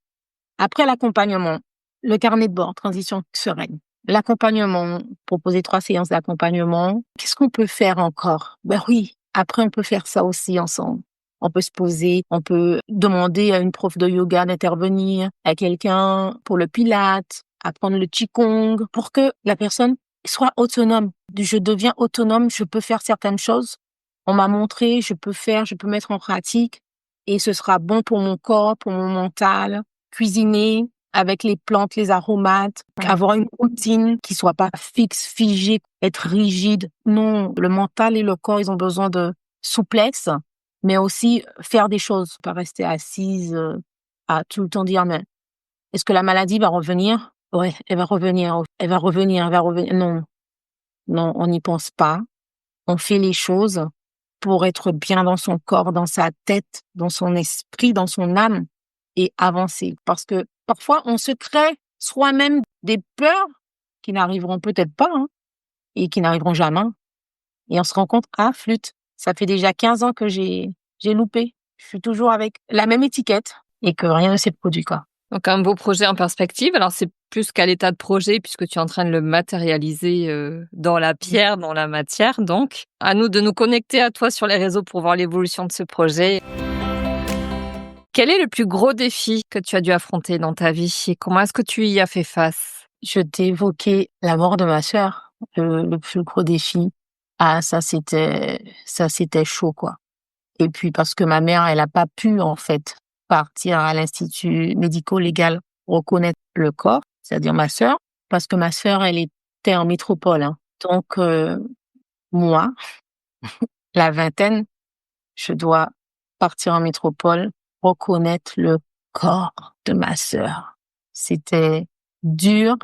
après l'accompagnement, le carnet de bord, transition sereine, l'accompagnement, proposer 3 séances d'accompagnement, qu'est-ce qu'on peut faire encore? Ben oui. Après, on peut faire ça aussi ensemble. On peut se poser, on peut demander à une prof de yoga d'intervenir, à quelqu'un pour le pilate, apprendre le qigong, pour que la personne soit autonome. Je deviens autonome, je peux faire certaines choses. On m'a montré, je peux mettre en pratique et ce sera bon pour mon corps, pour mon mental. Cuisiner, avec les plantes, les aromates, avoir une routine qui soit pas fixe, figée, être rigide. Non, le mental et le corps, ils ont besoin de souplesse, mais aussi faire des choses, pas rester assise à tout le temps dire, mais est-ce que la maladie va revenir? Ouais, elle va revenir, elle va revenir, elle va revenir. Non, non, on n'y pense pas. On fait les choses pour être bien dans son corps, dans sa tête, dans son esprit, dans son âme et avancer. Parce que parfois, on se crée soi-même des peurs qui n'arriveront peut-être pas hein, et qui n'arriveront jamais. Et on se rend compte, ah, flûte, ça fait déjà 15 ans que j'ai loupé. Je suis toujours avec la même étiquette et que rien ne s'est produit, quoi. Donc un beau projet en perspective. Alors c'est plus qu'à l'état de projet puisque tu es en train de le matérialiser dans la pierre, dans la matière. Donc à nous de nous connecter à toi sur les réseaux pour voir l'évolution de ce projet. Quel est le plus gros défi que tu as dû affronter dans ta vie et comment est-ce que tu y as fait face? Je t'ai évoqué la mort de ma sœur, le plus gros défi. Ah, ça c'était chaud, quoi. Et puis parce que ma mère, elle a pas pu, en fait, partir à l'institut médico-légal reconnaître le corps, c'est-à-dire ma sœur, parce que ma sœur, elle était en métropole, hein. Donc, moi, la vingtaine, je dois partir en métropole, reconnaître le corps de ma sœur. C'était dur,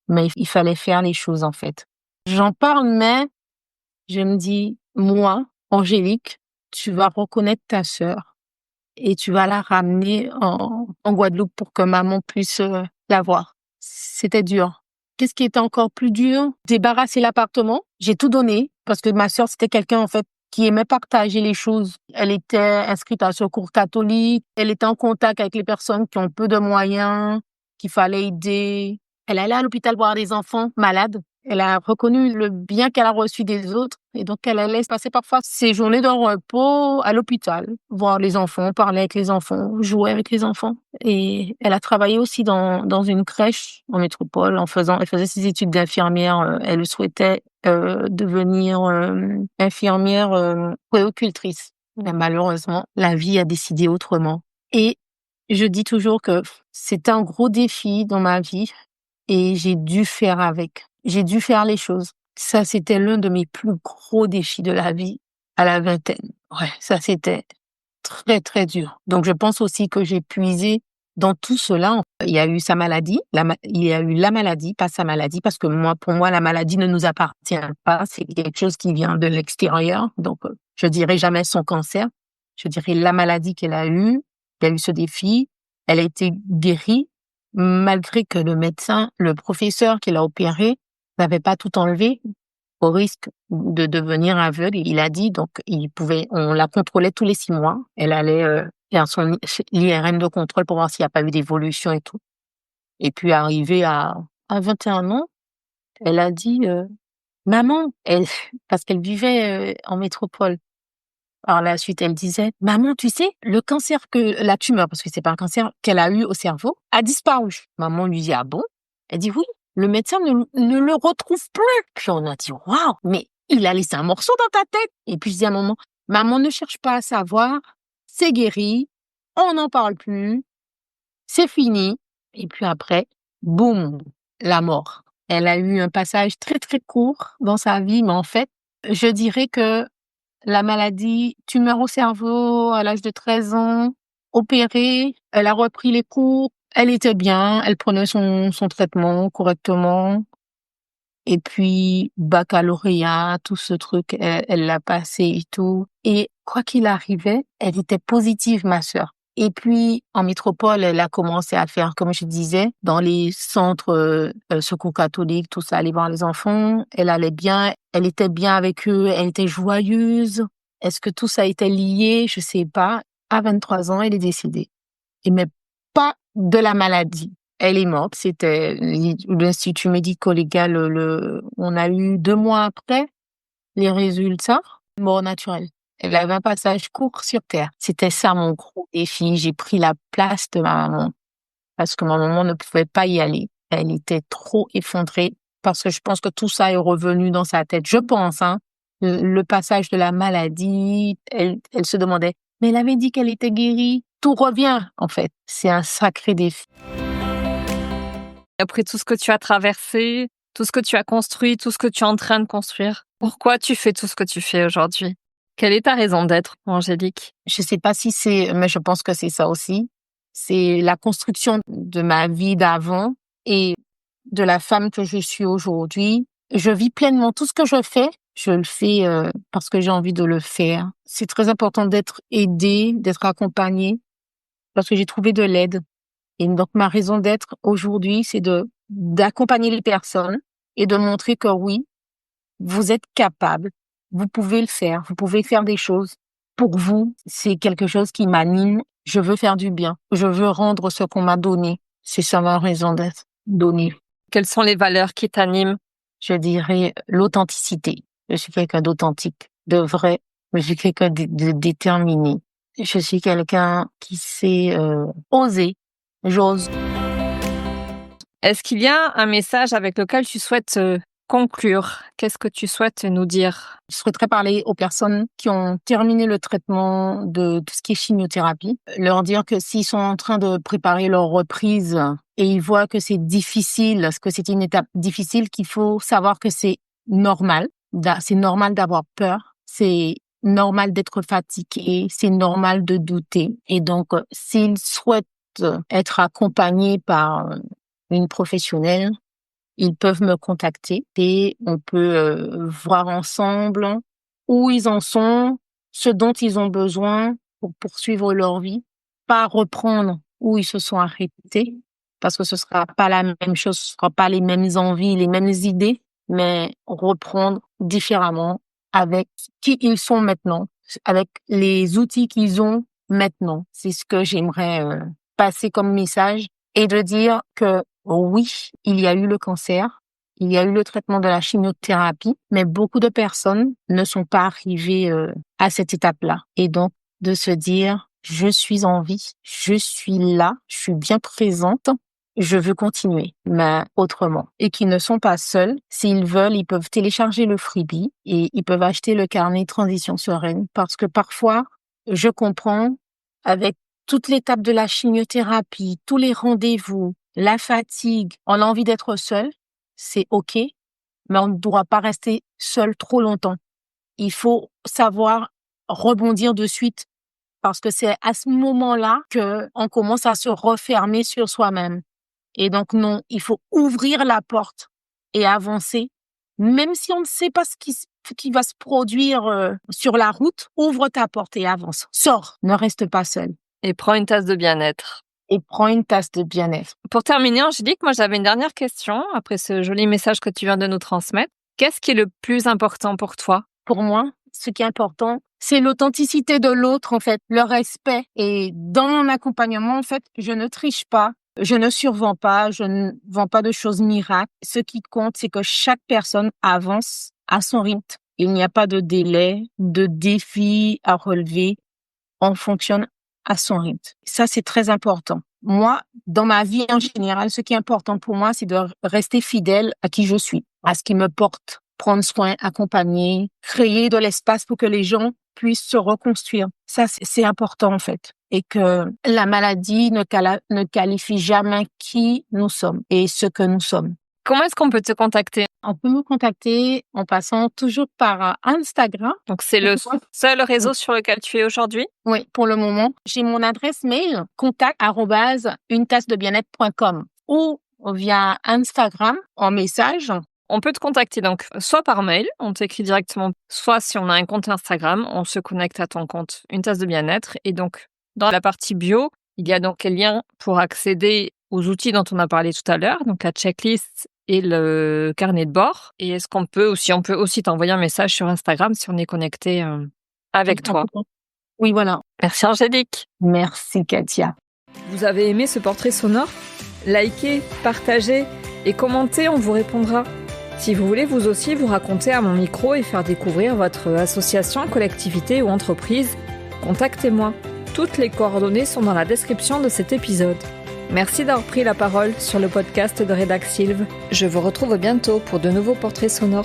mais il fallait faire les choses, en fait. J'en parle, mais je me dis, moi, Angélique, tu vas reconnaître ta sœur et tu vas la ramener en Guadeloupe pour que maman puisse la voir. C'était dur. Qu'est-ce qui était encore plus dur? Débarrasser l'appartement. J'ai tout donné parce que ma sœur, c'était quelqu'un, en fait, qui aimait partager les choses. Elle était inscrite à un secours catholique. Elle était en contact avec les personnes qui ont peu de moyens, qu'il fallait aider. Elle allait à l'hôpital voir des enfants malades. Elle a reconnu le bien qu'elle a reçu des autres et donc elle allait passer parfois ses journées de repos à l'hôpital, voir les enfants, parler avec les enfants, jouer avec les enfants. Et elle a travaillé aussi dans une crèche en métropole elle faisait ses études d'infirmière. Elle souhaitait devenir infirmière puéricultrice. Mais malheureusement, la vie a décidé autrement. Et je dis toujours que c'est un gros défi dans ma vie et j'ai dû faire avec. J'ai dû faire les choses. Ça, c'était l'un de mes plus gros défis de la vie à la vingtaine. Ouais, ça, c'était très, très dur. Donc, je pense aussi que j'ai puisé dans tout cela. Il y a eu sa maladie, il y a eu la maladie, pas sa maladie, parce que pour moi, la maladie ne nous appartient pas. C'est quelque chose qui vient de l'extérieur. Donc, je dirais jamais son cancer. Je dirais la maladie qu'elle a eue. Il y a eu ce défi. Elle a été guérie, malgré que le médecin, le professeur qui l'a opérée, n'avait pas tout enlevé au risque de devenir aveugle. Il a dit, donc, on la contrôlait tous les 6 mois. Elle allait faire son l'IRM de contrôle pour voir s'il n'y a pas eu d'évolution et tout. Et puis, arrivée à 21 ans, elle a dit, maman, parce qu'elle vivait en métropole. Par la suite, elle disait, maman, tu sais, la tumeur, parce que c'est pas un cancer qu'elle a eu au cerveau, a disparu. Maman lui dit, ah bon? Elle dit oui. Le médecin ne le retrouve plus. Puis on a dit, waouh, mais il a laissé un morceau dans ta tête. Et puis je dis à maman, ne cherche pas à savoir, c'est guéri, on n'en parle plus, c'est fini. Et puis après, boum, la mort. Elle a eu un passage très très court dans sa vie, mais en fait, je dirais que la maladie, tumeur au cerveau à l'âge de 13 ans, opérée, elle a repris les cours, elle était bien, elle prenait son traitement correctement. Et puis, baccalauréat, tout ce truc, elle l'a passé et tout. Et quoi qu'il arrivait, elle était positive, ma sœur. Et puis, en métropole, elle a commencé à faire, comme je disais, dans les centres secours catholiques, tout ça, aller voir les enfants. Elle allait bien, elle était bien avec eux, elle était joyeuse. Est-ce que tout ça était lié? Je sais pas. À 23 ans, elle est décédée. Mais pas de la maladie. Elle est morte. C'était l'institut médico-légal. On a eu 2 mois après les résultats. Mort naturelle. Elle avait un passage court sur terre. C'était ça mon gros défi. J'ai pris la place de ma maman parce que ma maman ne pouvait pas y aller. Elle était trop effondrée parce que je pense que tout ça est revenu dans sa tête. Je pense, hein. Le passage de la maladie, elle se demandait, mais elle avait dit qu'elle était guérie. Tout revient, en fait. C'est un sacré défi. Après tout ce que tu as traversé, tout ce que tu as construit, tout ce que tu es en train de construire, pourquoi tu fais tout ce que tu fais aujourd'hui? Quelle est ta raison d'être, Angélique? Je sais pas si mais je pense que c'est ça aussi. C'est la construction de ma vie d'avant et de la femme que je suis aujourd'hui. Je vis pleinement tout ce que je fais. Je le fais parce que j'ai envie de le faire. C'est très important d'être aidée, d'être accompagnée parce que j'ai trouvé de l'aide. Et donc, ma raison d'être aujourd'hui, c'est d'accompagner les personnes et de montrer que oui, vous êtes capable, vous pouvez le faire, vous pouvez faire des choses. Pour vous, c'est quelque chose qui m'anime. Je veux faire du bien. Je veux rendre ce qu'on m'a donné. C'est ça ma raison d'être, donner. Quelles sont les valeurs qui t'animent? Je dirais l'authenticité. Je suis quelqu'un d'authentique, de vrai. Je suis quelqu'un de déterminé. Je suis quelqu'un qui sait oser. J'ose. Est-ce qu'il y a un message avec lequel tu souhaites conclure? Qu'est-ce que tu souhaites nous dire? Je souhaiterais parler aux personnes qui ont terminé le traitement de tout ce qui est chimiothérapie, leur dire que s'ils sont en train de préparer leur reprise et ils voient que c'est difficile, que c'est une étape difficile, qu'il faut savoir que c'est normal. C'est normal d'avoir peur. C'est normal d'être fatigué. C'est normal de douter. Et donc, s'ils souhaitent être accompagnés par une professionnelle, ils peuvent me contacter et on peut voir ensemble où ils en sont, ce dont ils ont besoin pour poursuivre leur vie, pas reprendre où ils se sont arrêtés, parce que ce sera pas la même chose, ce sera pas les mêmes envies, les mêmes idées, mais reprendre différemment avec qui ils sont maintenant, avec les outils qu'ils ont maintenant. C'est ce que j'aimerais passer comme message et de dire que oui, il y a eu le cancer, il y a eu le traitement de la chimiothérapie, mais beaucoup de personnes ne sont pas arrivées à cette étape-là. Et donc, de se dire, je suis en vie, je suis là, je suis bien présente, je veux continuer, mais autrement. Et qui ne sont pas seuls. S'ils veulent, ils peuvent télécharger le freebie et ils peuvent acheter le carnet Transition Sereine parce que parfois, je comprends, avec toute l'étape de la chimiothérapie, tous les rendez-vous, la fatigue, on a envie d'être seul, c'est OK, mais on ne doit pas rester seul trop longtemps. Il faut savoir rebondir de suite parce que c'est à ce moment-là que on commence à se refermer sur soi-même. Et donc non, il faut ouvrir la porte et avancer. Même si on ne sait pas ce qui va se produire sur la route, ouvre ta porte et avance. Sors, ne reste pas seul. Et prends une tasse de bien-être. Et prends une tasse de bien-être. Pour terminer, Angélique, moi j'avais une dernière question après ce joli message que tu viens de nous transmettre. Qu'est-ce qui est le plus important pour toi? Pour moi, ce qui est important, c'est l'authenticité de l'autre, en fait, le respect. Et dans mon accompagnement, en fait, je ne triche pas, je ne survends pas, je ne vends pas de choses miracles. Ce qui compte, c'est que chaque personne avance à son rythme. Il n'y a pas de délai, de défi à relever. On fonctionne à son rythme. Ça, c'est très important. Moi, dans ma vie en général, ce qui est important pour moi, c'est de rester fidèle à qui je suis, à ce qui me porte, prendre soin, accompagner, créer de l'espace pour que les gens puissent se reconstruire. Ça, c'est important en fait. Et que la maladie ne qualifie jamais qui nous sommes et ce que nous sommes. Comment est-ce qu'on peut te contacter? On peut me contacter en passant toujours par Instagram. Donc, c'est le seul réseau sur lequel tu es aujourd'hui? Oui, pour le moment. J'ai mon adresse mail, contact@unetassedebienetre.com ou via Instagram en message. On peut te contacter donc soit par mail, on t'écrit directement, soit si on a un compte Instagram, on se connecte à ton compte Une Tasse de Bien-être. Et donc, dans la partie bio, il y a donc les liens pour accéder aux outils dont on a parlé tout à l'heure, donc la checklist et on peut aussi t'envoyer un message sur Instagram si on est connecté avec toi. Oui, voilà. Merci Angélique. Merci Katia. Vous avez aimé ce portrait sonore? Likez, partagez et commentez, on vous répondra. Si vous voulez vous aussi vous raconter à mon micro et faire découvrir votre association, collectivité ou entreprise, contactez-moi. Toutes les coordonnées sont dans la description de cet épisode. Merci d'avoir pris la parole sur le podcast de Rédac Sylve. Je vous retrouve bientôt pour de nouveaux portraits sonores.